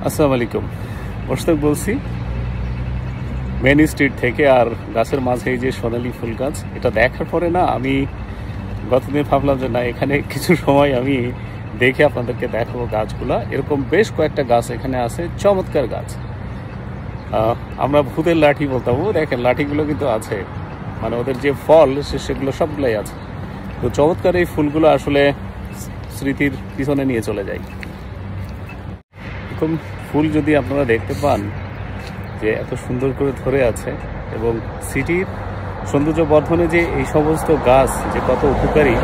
আসসালামু আলাইকুম। মোশতাক বলছি মেন স্ট্রিট থেকে। আর গাছের মাঝে এই যে সোনালী ফুল গাছ, এটা দেখার পরে না আমি গতদিন ভাবলাম যে না, এখানে কিছু সময় আমি দেখে আপনাদেরকে দেখাবো গাছগুলা। এরকম বেশ কয়েকটা গাছ এখানে আছে, চমৎকার গাছ। আমরা ভূতের লাঠি বলতাম, দেখেন লাঠিগুলো কিন্তু আছে, মানে ওদের যে ফল সেগুলো সবগুলাই আছে। তো চমৎকার এই ফুলগুলো আসলে স্মৃতির পিছনে নিয়ে চলে যায়। এরকম ফুল যদি আপনারা দেখতে পান যে এত সুন্দর করে ধরে আছে, এবং সিটির সৌন্দর্য বর্ধনে যে এই সমস্ত গাছ যে কত উপকারী,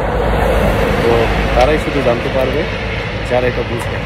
তো তারাই শুধু জানতে পারবে যারা এটা বুঝবে।